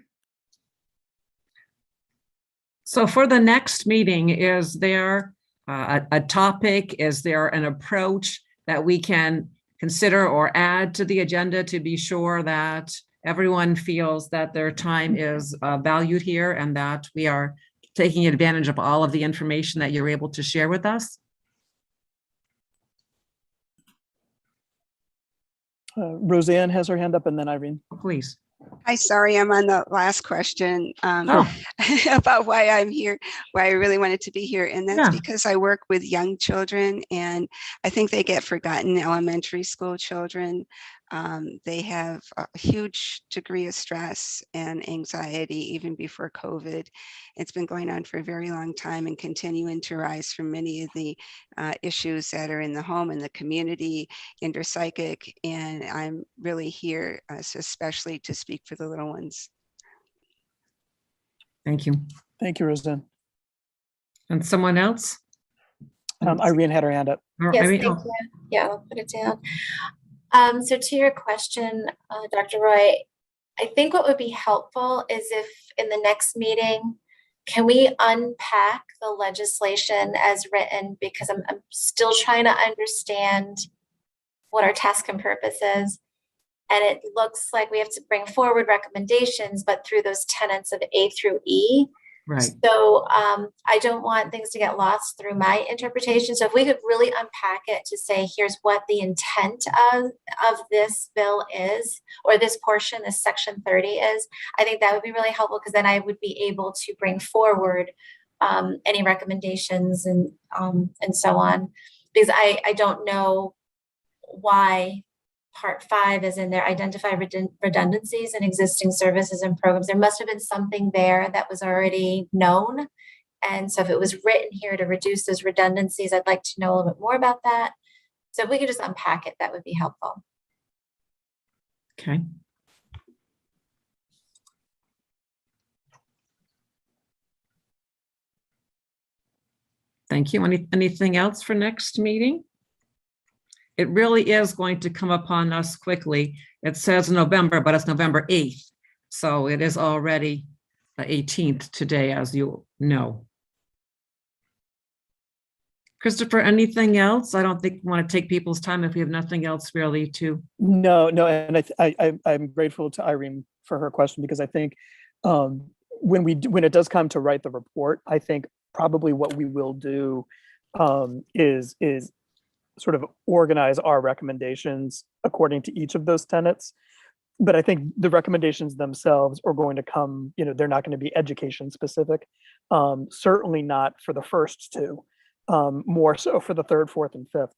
So for the next meeting, is there a topic? Is there an approach that we can consider or add to the agenda to be sure that everyone feels that their time is valued here and that we are taking advantage of all of the information that you're able to share with us? Roseanne has her hand up and then Irene. Please. Hi, sorry, I'm on the last question about why I'm here, why I really wanted to be here. And that's because I work with young children and I think they get forgotten, elementary school children. They have a huge degree of stress and anxiety even before COVID. It's been going on for a very long time and continuing to rise from many of the issues that are in the home and the community, interpsychic, and I'm really here especially to speak for the little ones. Thank you. Thank you, Roseanne. And someone else? Irene had her hand up. Yes, thank you. Yeah, I'll put it down. So to your question, Dr. Roy, I think what would be helpful is if in the next meeting, can we unpack the legislation as written? Because I'm still trying to understand what our task and purpose is. And it looks like we have to bring forward recommendations, but through those tenets of A through E. Right. So I don't want things to get lost through my interpretation. So if we could really unpack it to say, here's what the intent of this bill is, or this portion, this section 30 is, I think that would be really helpful, because then I would be able to bring forward any recommendations and so on, because I don't know why Part 5 is in there, identify redundancies in existing services and programs. There must have been something there that was already known. And so if it was written here to reduce those redundancies, I'd like to know a little bit more about that. So if we could just unpack it, that would be helpful. Okay. Thank you. Anything else for next meeting? It really is going to come upon us quickly. It says November, but it's November 8th. So it is already the 18th today, as you know. Christopher, anything else? I don't think we want to take people's time if we have nothing else really to. No, and I'm grateful to Irene for her question, because I think when it does come to write the report, I think probably what we will do is sort of organize our recommendations according to each of those tenets. But I think the recommendations themselves are going to come, they're not going to be education specific. Certainly not for the first two, more so for the third, fourth, and fifth.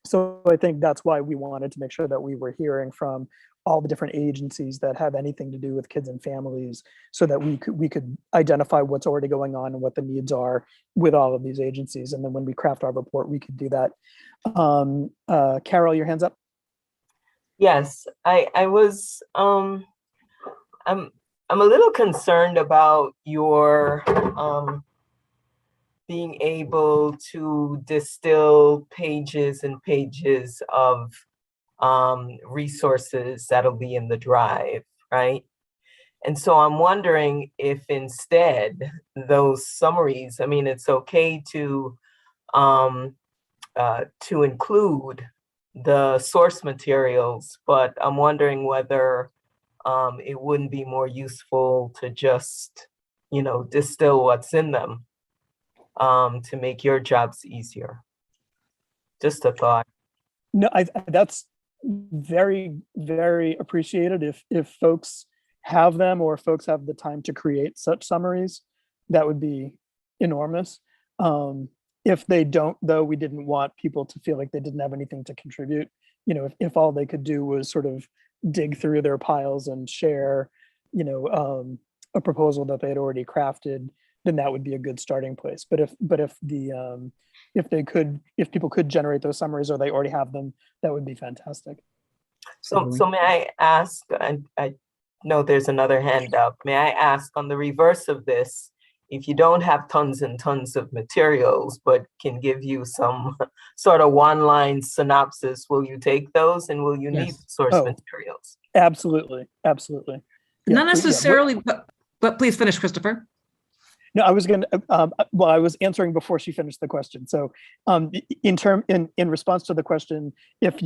So I think that's why we wanted to make sure that we were hearing from all the different agencies that have anything to do with kids and families, so that we could identify what's already going on and what the needs are with all of these agencies. And then when we craft our report, we could do that. Carol, your hand's up. Yes, I was, I'm a little concerned about your being able to distill pages and pages of resources that'll be in the drive, right? And so I'm wondering if instead those summaries, I mean, it's okay to include the source materials, but I'm wondering whether it wouldn't be more useful to just, distill what's in them to make your jobs easier. Just a thought. No, that's very, very appreciated. If folks have them, or if folks have the time to create such summaries, that would be enormous. If they don't, though, we didn't want people to feel like they didn't have anything to contribute. If all they could do was sort of dig through their piles and share, a proposal that they had already crafted, then that would be a good starting place. But if people could generate those summaries, or they already have them, that would be fantastic. So may I ask, I know there's another hand up. May I ask, on the reverse of this, if you don't have tons and tons of materials, but can give you some sort of one-line synopsis, will you take those, and will you need source materials? Absolutely. Absolutely. Not necessarily, but please finish, Christopher. No, I was going to, I was answering before she finished the question. So in response to the question, if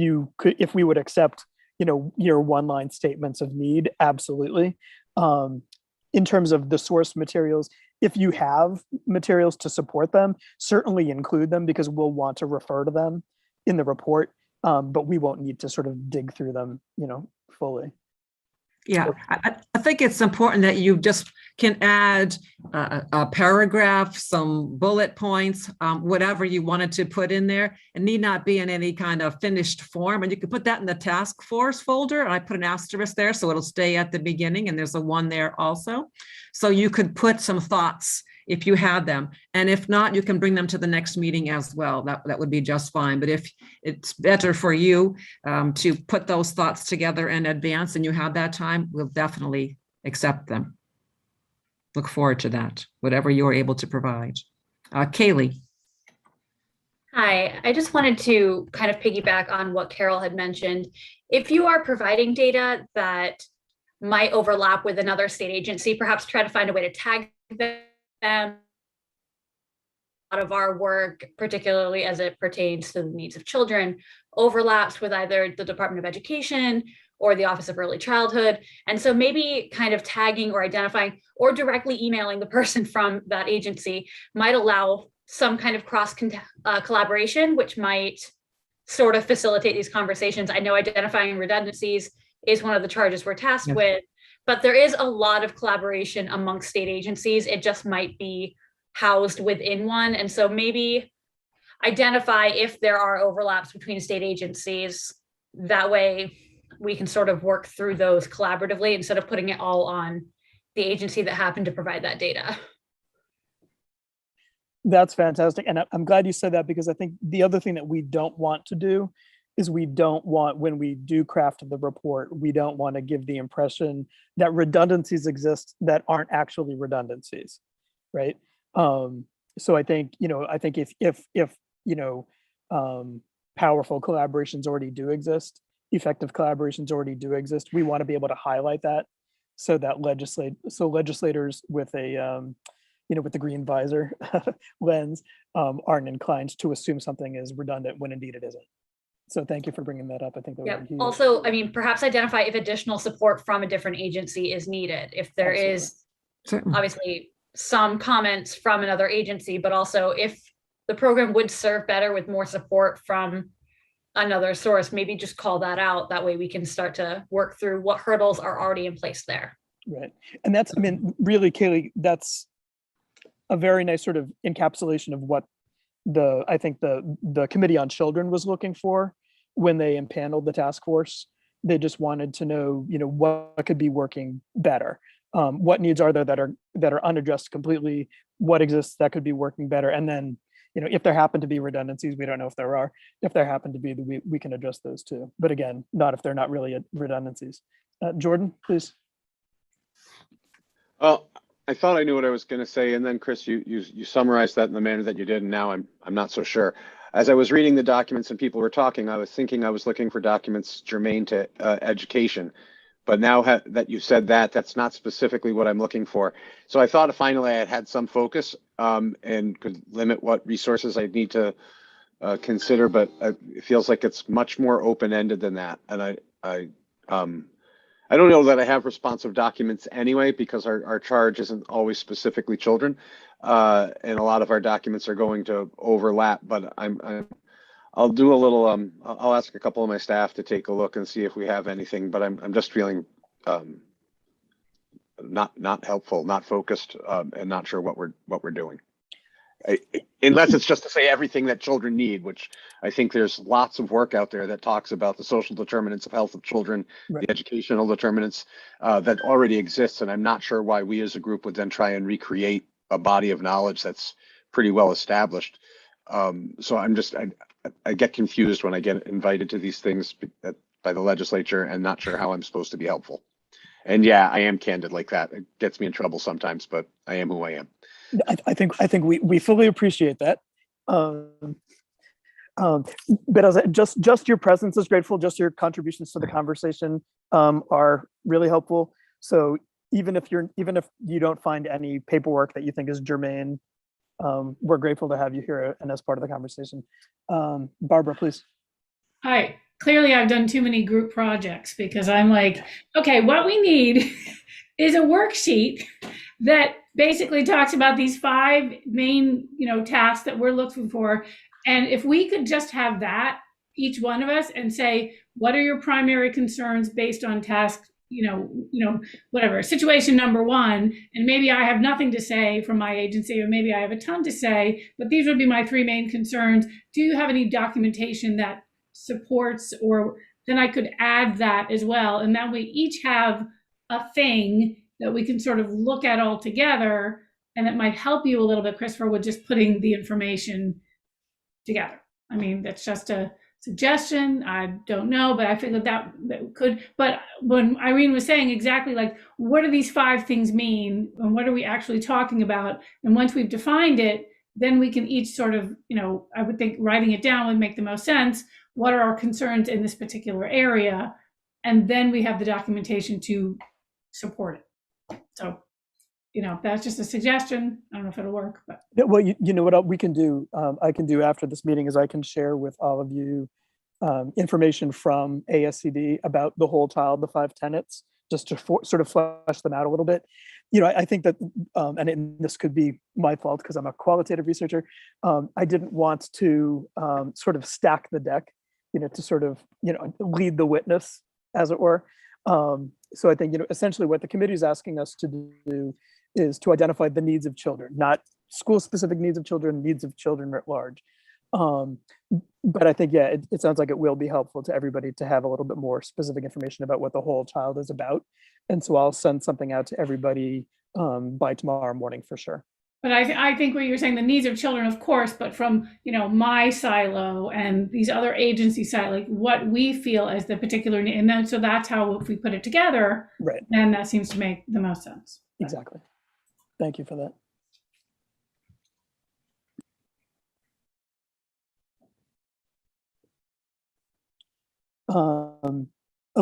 we would accept, your one-line statements of need, absolutely. In terms of the source materials, if you have materials to support them, certainly include them, because we'll want to refer to them in the report, but we won't need to sort of dig through them, fully. Yeah, I think it's important that you just can add a paragraph, some bullet points, whatever you wanted to put in there. It need not be in any kind of finished form. And you can put that in the task force folder. And I put an asterisk there, so it'll stay at the beginning. And there's a one there also. So you could put some thoughts if you had them. And if not, you can bring them to the next meeting as well. That would be just fine. But if it's better for you to put those thoughts together in advance and you have that time, we'll definitely accept them. Look forward to that, whatever you're able to provide. Kaylee. Hi, I just wanted to kind of piggyback on what Carol had mentioned. If you are providing data that might overlap with another state agency, perhaps try to find a way to tag them. A lot of our work, particularly as it pertains to the needs of children, overlaps with either the Department of Education or the Office of Early Childhood. And so maybe kind of tagging or identifying or directly emailing the person from that agency might allow some kind of cross collaboration, which might sort of facilitate these conversations. I know identifying redundancies is one of the charges we're tasked with, but there is a lot of collaboration amongst state agencies. It just might be housed within one. And so maybe identify if there are overlaps between state agencies. That way we can sort of work through those collaboratively instead of putting it all on the agency that happened to provide that data. That's fantastic. And I'm glad you said that, because I think the other thing that we don't want to do is we don't want, when we do craft the report, we don't want to give the impression that redundancies exist that aren't actually redundancies, right? So I think, if powerful collaborations already do exist, effective collaborations already do exist, we want to be able to highlight that so that legislators with a with the green visor lens aren't inclined to assume something is redundant when indeed it isn't. So thank you for bringing that up. I think that would be huge. Also, I mean, perhaps identify if additional support from a different agency is needed. If there is obviously some comments from another agency, but also if the program would serve better with more support from another source, maybe just call that out. That way we can start to work through what hurdles are already in place there. Right. And that's, I mean, really, Kaylee, that's a very nice sort of encapsulation of what I think the Committee on Children was looking for when they impaneled the task force. They just wanted to know, what could be working better. What needs are there that are unaddressed completely? What exists that could be working better? And then, if there happen to be redundancies, we don't know if there are. If there happen to be, we can address those too. But again, not if they're not really redundancies. Jordan, please. Well, I thought I knew what I was going to say, and then Chris, you summarized that in the manner that you did, and now I'm not so sure. As I was reading the documents and people were talking, I was thinking I was looking for documents germane to education. But now that you said that, that's not specifically what I'm looking for. So I thought finally I had some focus and could limit what resources I need to consider, but it feels like it's much more open-ended than that. And I don't know that I have responsive documents anyway, because our charge isn't always specifically children. And a lot of our documents are going to overlap, but I'll do a little, I'll ask a couple of my staff to take a look and see if we have anything, but I'm just feeling not helpful, not focused, and not sure what we're doing. Unless it's just to say everything that children need, which I think there's lots of work out there that talks about the social determinants of health of children, right, the educational determinants that already exists. And I'm not sure why we as a group would then try and recreate a body of knowledge that's pretty well established. So I get confused when I get invited to these things by the legislature and not sure how I'm supposed to be helpful. And yeah, I am candid like that. It gets me in trouble sometimes, but I am who I am. I think we fully appreciate that. But as just your presence is grateful. Just your contributions to the conversation are really helpful. So even if you don't find any paperwork that you think is germane, we're grateful to have you here and as part of the conversation. Barbara, please. Hi. Clearly, I've done too many group projects, because I'm like, okay, what we need is a worksheet that basically talks about these 5 main, tasks that we're looking for. And if we could just have that, each one of us, and say, what are your primary concerns based on task, whatever, situation number 1, and maybe I have nothing to say from my agency, or maybe I have a ton to say, but these would be my 3 main concerns. Do you have any documentation that supports, or then I could add that as well. And then we each have a thing that we can sort of look at all together, and it might help you a little bit, Christopher, with just putting the information together. I mean, that's just a suggestion. I don't know, but I figured that could, but when Irene was saying exactly like, what do these 5 things mean? And what are we actually talking about? And once we've defined it, then we can each sort of, I would think writing it down would make the most sense. What are our concerns in this particular area? And then we have the documentation to support it. So, that's just a suggestion. I don't know if it'll work, but. Well, you know what we can do, I can do after this meeting is I can share with all of you information from ASCD about the whole child, the 5 tenets, just to sort of flesh them out a little bit. I think that, this could be my fault because I'm a qualitative researcher. I didn't want to sort of stack the deck, to sort of, lead the witness, as it were. So I think, essentially what the committee is asking us to do is to identify the needs of children, not school-specific needs of children writ large. But I think, yeah, it sounds like it will be helpful to everybody to have a little bit more specific information about what the whole child is about. And so I'll send something out to everybody by tomorrow morning for sure. But I think what you're saying, the needs of children, of course, but from, my silo and these other agency side, like what we feel as the particular need. And then, so that's how, if we put it together, right, then that seems to make the most sense. Exactly. Thank you for that.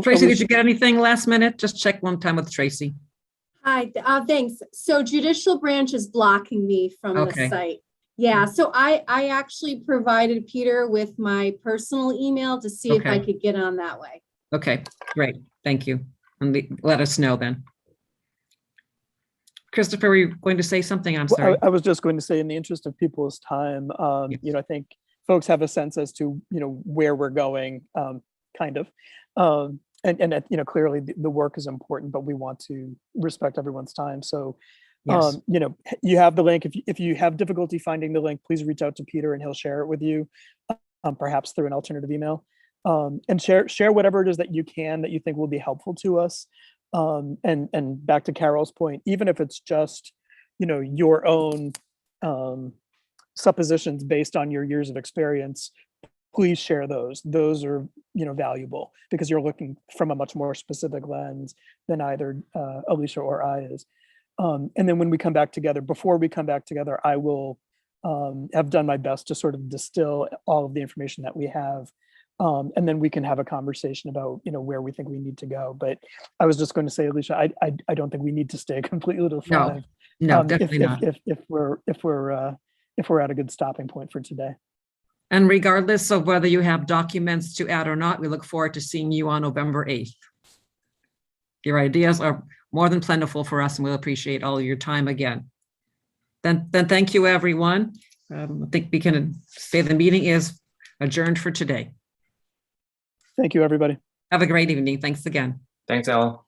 Tracy, did you get anything last minute? Just check one time with Tracy. Hi, thanks. So judicial branch is blocking me from the site. Yeah, so I actually provided Peter with my personal email to see if I could get on that way. Okay, great. Thank you. And let us know then. Christopher, were you going to say something? I'm sorry. I was just going to say, in the interest of people's time, I think folks have a sense as to, where we're going, kind of. And clearly the work is important, but we want to respect everyone's time. So, yes. You have the link. If you have difficulty finding the link, please reach out to Peter and he'll share it with you, perhaps through an alternative email. And share whatever it is that you can, that you think will be helpful to us. And back to Carol's point, even if it's just, your own suppositions based on your years of experience, please share those. Those are, valuable because you're looking from a much more specific lens than either Alicia or I is. And then when we come back together, before we come back together, I will have done my best to sort of distill all of the information that we have. And then we can have a conversation about, where we think we need to go. But I was just going to say, Alicia, I don't think we need to stay completely to 5. No, definitely not. If we're at a good stopping point for today. And regardless of whether you have documents to add or not, we look forward to seeing you on November 8th. Your ideas are more than plentiful for us, and we'll appreciate all your time again. Then thank you, everyone. I think we can say the meeting is adjourned for today. Thank you, everybody. Have a great evening. Thanks again. Thanks, Ella.